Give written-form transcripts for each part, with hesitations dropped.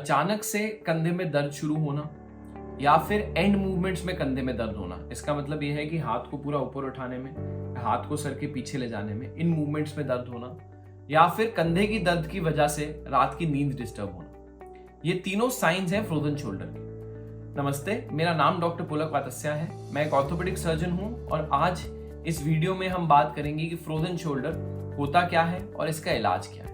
अचानक से कंधे में दर्द शुरू होना या फिर एंड मूवमेंट्स में कंधे में दर्द होना। इसका मतलब यह है कि हाथ को पूरा ऊपर उठाने में, हाथ को सर के पीछे ले जाने में, इन मूवमेंट्स में दर्द होना, या फिर कंधे की दर्द की वजह से रात की नींद डिस्टर्ब होना। ये तीनों साइंस हैं फ्रोजन शोल्डर की। नमस्ते, मेरा नाम डॉक्टर पुलक वातस्या है। मैं एक ऑर्थोपेडिक सर्जन हूं और आज इस वीडियो में हम बात करेंगे कि फ्रोजन शोल्डर होता क्या है और इसका इलाज क्या है।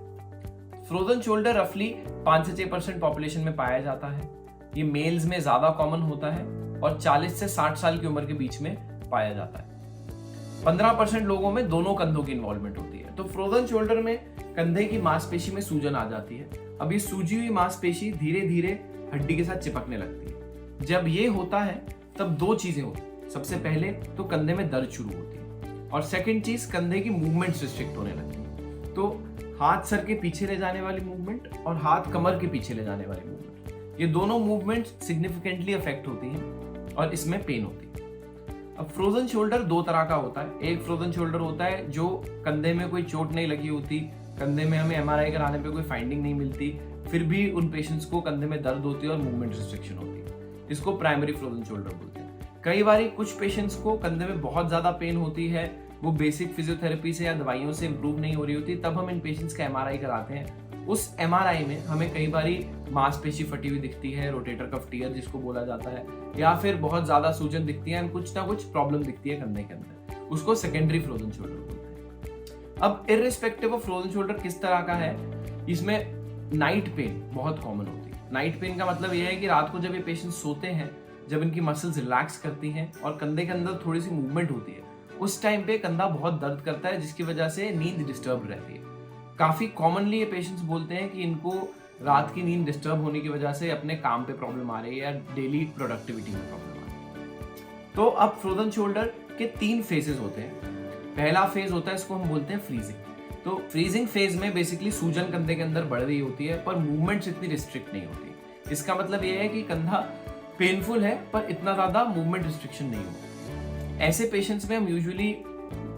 फ्रोजन शोल्डर रफली 5 से 6% पॉपुलेशन में पाया जाता है। ये मेल्स में ज्यादा कॉमन होता है और 40 से 60 साल की उम्र के बीच में पाया जाता है। 15% लोगों में दोनों कंधों की इन्वॉल्वमेंट होती है। तो फ्रोजन शोल्डर में कंधे की मांसपेशी में सूजन आ जाती है। अब ये सूजी हुई मांसपेशी धीरे धीरे हड्डी के साथ चिपकने लगती है। जब ये होता है तब दो चीजें होती हैं। सबसे पहले तो कंधे में दर्द शुरू होती है और सेकंड चीज, कंधे की मूवमेंट्स रिस्ट्रिक्ट होने लगती है। तो हाथ सर के पीछे ले जाने वाली मूवमेंट और हाथ कमर के पीछे ले जाने वाली मूवमेंट, ये दोनों मूवमेंट सिग्निफिकेंटली अफेक्ट होती हैं और इसमें पेन होती है। अब फ्रोजन शोल्डर दो तरह का होता है। एक फ्रोजन शोल्डर होता है जो कंधे में कोई चोट नहीं लगी होती, कंधे में हमें MRI कराने पे कोई फाइंडिंग नहीं मिलती, फिर भी उन पेशेंट्स को कंधे में दर्द होती है और मूवमेंट रिस्ट्रिक्शन होती है। इसको प्राइमरी फ्रोजन शोल्डर बोलते हैं। कई बार कुछ पेशेंट्स को कंधे में बहुत ज्यादा पेन होती है, वो बेसिक फिजियोथेरेपी से या दवाइयों से इंप्रूव नहीं हो रही होती, तब हम इन पेशेंट्स का MRI कराते हैं। उस MRI में हमें कई बार मांसपेशी फटी हुई दिखती है, रोटेटर कफ टियर जिसको बोला जाता है, या फिर बहुत ज्यादा सूजन दिखती है, कुछ ना कुछ प्रॉब्लम दिखती है कंधे के अंदर, उसको सेकेंडरी फ्रोजन शोल्डर बोलते हैं। अब इररिस्पेक्टिव ऑफ फ्रोजन शोल्डर किस तरह का है, इसमें नाइट पेन बहुत कॉमन होती है। नाइट पेन का मतलब यह है कि रात को जब ये पेशेंट सोते हैं, जब इनकी मसल्स रिलैक्स करती हैं और कंधे के अंदर थोड़ी सी मूवमेंट होती है, उस टाइम पे कंधा बहुत दर्द करता है, जिसकी वजह से नींद डिस्टर्ब रहती है। काफी कॉमनली ये पेशेंट्स बोलते हैं कि इनको रात की नींद डिस्टर्ब होने की वजह से अपने काम पे प्रॉब्लम आ रही है या डेली प्रोडक्टिविटी में प्रॉब्लम आ रही है। तो अब फ्रोजन शोल्डर के 3 फेजेस होते हैं। पहला फेज होता है, इसको हम बोलते हैं फ्रीजिंग। तो फ्रीजिंग फेज में बेसिकली सूजन कंधे के अंदर बढ़ रही होती है पर मूवमेंट्स इतनी रिस्ट्रिक्ट नहीं होती। इसका मतलब ये है कि कंधा पेनफुल है पर इतना ज्यादा मूवमेंट रिस्ट्रिक्शन नहीं होता। ऐसे पेशेंट्स में हम यूजुअली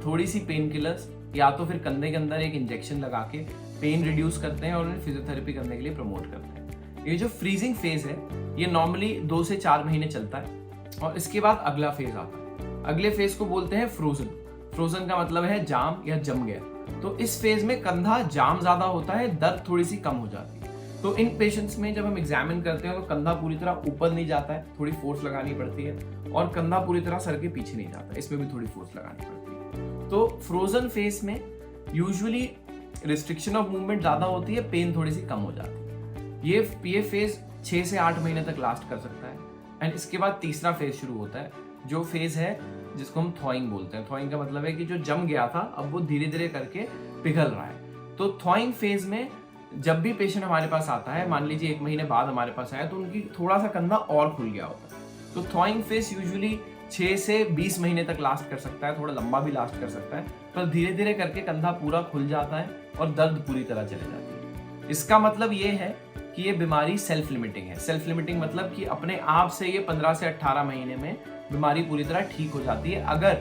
थोड़ी सी पेन किलर्स या तो फिर कंधे के अंदर एक इंजेक्शन लगा के पेन रिड्यूस करते हैं और उन्हें फिजियोथेरेपी करने के लिए प्रमोट करते हैं। ये जो फ्रीजिंग फेज है ये नॉर्मली 2 से 4 महीने चलता है और इसके बाद अगला फेज आता है। अगले फेज को बोलते हैं फ्रोजन। फ्रोजन का मतलब है जाम या जम गया। तो इस फेज में कंधा जाम ज्यादा होता है, दर्द थोड़ी सी कम हो जाती है। तो इन पेशेंट्स में जब हम एग्जामिन करते हैं तो कंधा पूरी तरह ऊपर नहीं जाता है, थोड़ी फोर्स लगानी पड़ती है, और कंधा पूरी तरह सर के पीछे नहीं जाता, इसमें भी थोड़ी फोर्स लगानी पड़ती है। तो फ्रोजन फेज में यूजुअली रिस्ट्रिक्शन ऑफ मूवमेंट ज्यादा होती है, पेन थोड़ी सी कम हो जाती है। ये फेज 6 से 8 महीने तक लास्ट कर सकता है। एंड इसके बाद तीसरा फेज शुरू होता है, जो फेज है जिसको हम थॉइंग बोलते हैं। थॉइंग का मतलब है कि जो जम गया था अब वो धीरे धीरे करके पिघल रहा है। तो थॉइंग फेज में जब भी पेशेंट हमारे पास आता है, मान लीजिए 1 महीने बाद हमारे पास आया, तो उनकी थोड़ा सा कंधा और खुल गया होता है। तो थॉइंग फेज यूजुअली 6 से 20 महीने तक लास्ट कर सकता है, थोड़ा लंबा भी लास्ट कर सकता है, पर धीरे धीरे करके कंधा पूरा खुल जाता है और दर्द पूरी तरह चले जाती है। इसका मतलब ये है कि ये बीमारी सेल्फ लिमिटिंग है। सेल्फ लिमिटिंग मतलब कि अपने आप से ये 15 से 18 महीने में बीमारी पूरी तरह ठीक हो जाती है अगर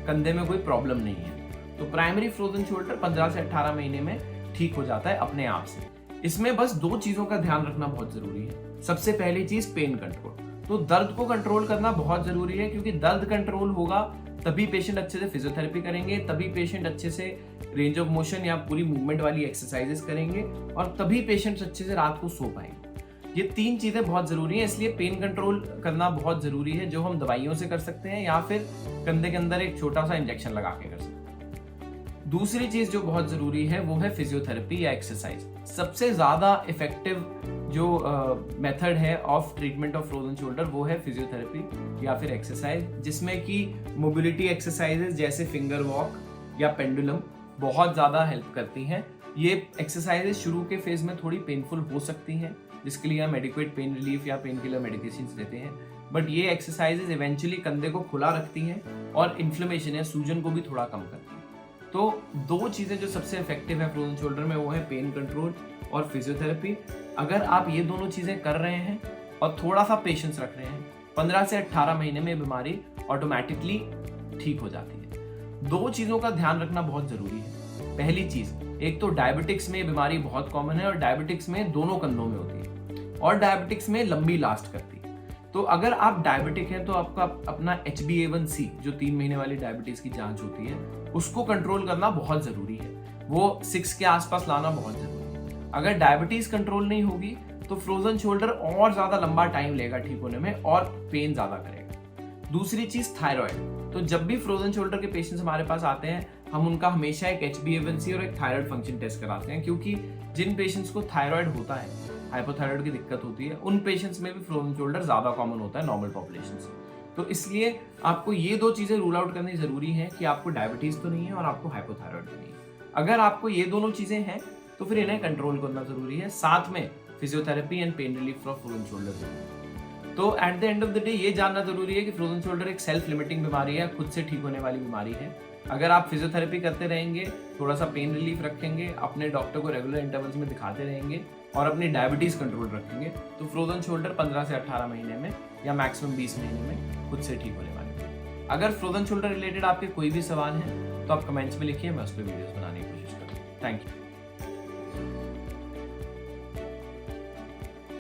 कंधे में कोई प्रॉब्लम नहीं है। तो प्राइमरी फ्रोजन शोल्डर 15 से 18 महीने में ठीक हो जाता है अपने आप से। इसमें बस 2 चीजों का ध्यान रखना बहुत जरूरी है। सबसे पहली चीज पेन कंट्रोल। तो दर्द को कंट्रोल करना बहुत जरूरी है, क्योंकि दर्द कंट्रोल होगा तभी पेशेंट अच्छे से फिजियोथेरेपी करेंगे, तभी पेशेंट अच्छे से रेंज ऑफ मोशन या पूरी मूवमेंट वाली एक्सरसाइजेस करेंगे और तभी पेशेंट्स अच्छे से रात को सो पाएंगे। ये 3 चीजें बहुत जरूरी हैं, इसलिए पेन कंट्रोल करना बहुत जरूरी है, जो हम दवाइयों से कर सकते हैं या फिर कंधे के अंदर एक छोटा सा इंजेक्शन लगा के कर सकते हैं। दूसरी चीज जो बहुत जरूरी है वो है फिजियोथेरेपी या एक्सरसाइज। सबसे ज्यादा इफेक्टिव जो मेथड है of treatment of frozen shoulder वो है फिजियोथेरेपी या फिर एक्सरसाइज, जिसमें कि मोबिलिटी एक्सरसाइजेस जैसे फिंगर वॉक या पेंडुलम बहुत ज्यादा हेल्प करती हैं। ये एक्सरसाइजेस शुरू के फेज में थोड़ी पेनफुल हो सकती हैं, जिसके लिए हम एडिक्वेट पेन रिलीफ या पेन किलर मेडिकेशंस देते हैं, बट ये एक्सरसाइजेस इवेंचुअली कंधे को खुला रखती हैं और इन्फ्लेमेशन या सूजन को भी थोड़ा कम करती हैं। तो 2 चीजें जो सबसे इफेक्टिव है फ्रोजन शोल्डर में वो है पेन कंट्रोल और फिजियोथेरेपी। अगर आप ये दोनों चीजें कर रहे हैं और थोड़ा सा पेशेंस रख रहे हैं, 15 से 18 महीने में बीमारी ऑटोमेटिकली ठीक हो जाती है। 2 चीजों का ध्यान रखना बहुत जरूरी है। पहली चीज, एक तो डायबिटिक्स में बीमारी बहुत कॉमन है और डायबिटिक्स में दोनों कंधों में होती है। और डायबिटिक्स में लंबी लास्ट करती है। तो अगर आप डायबिटिक हैं तो आपका अपना HbA1c जो 3 महीने वाली डायबिटीज की जांच होती है उसको कंट्रोल करना बहुत जरूरी है, वो 6 के आसपास लाना बहुत जरूरी है। अगर डायबिटीज कंट्रोल नहीं होगी तो फ्रोजन शोल्डर और ज्यादा लंबा टाइम लेगा ठीक होने में और पेन ज्यादा करेगा। दूसरी चीज थायराइड। तो जब भी फ्रोजन शोल्डर के पेशेंट्स हमारे पास आते हैं हम उनका हमेशा एक HbA1c और एक थायराइड फंक्शन टेस्ट कराते हैं, क्योंकि जिन पेशेंट्स को थायराइड होता है, हाइपोथायराइड की दिक्कत होती है, उन पेशेंट्स में भी फ्रोजन शोल्डर ज्यादा कॉमन होता है नॉर्मल पॉपुलेशन से। तो इसलिए आपको ये 2 चीजें रूल आउट करनी जरूरी है कि आपको डायबिटीज तो नहीं है और आपको हाइपोथायराइड तो नहीं है। अगर आपको ये दोनों चीजें हैं तो फिर इन्हें कंट्रोल करना जरूरी है, साथ में physiotherapy and pain relief for frozen shoulder. तो at the end of the day ये जानना जरूरी है कि फ्रोजन शोल्डर एक सेल्फ लिमिटिंग बीमारी है, खुद से ठीक होने वाली बीमारी है। अगर आप फिजियोथेरेपी करते रहेंगे, थोड़ा सा पेन रिलीफ रखेंगे, अपने डॉक्टर को रेगुलर इंटरवल्स में दिखाते रहेंगे और अपनी डायबिटीज कंट्रोल रखेंगे तो फ्रोजन शोल्डर 15 से 18 महीने में या मैक्सिमम 20 महीने में खुद से ठीक होने वाले हैं। अगर फ्रोजन शोल्डर रिलेटेड आपके कोई भी सवाल हैं तो आप कमेंट्स में लिखिए, मैं उस पर वीडियोस बनाने की कोशिश करूँगा। Thank you.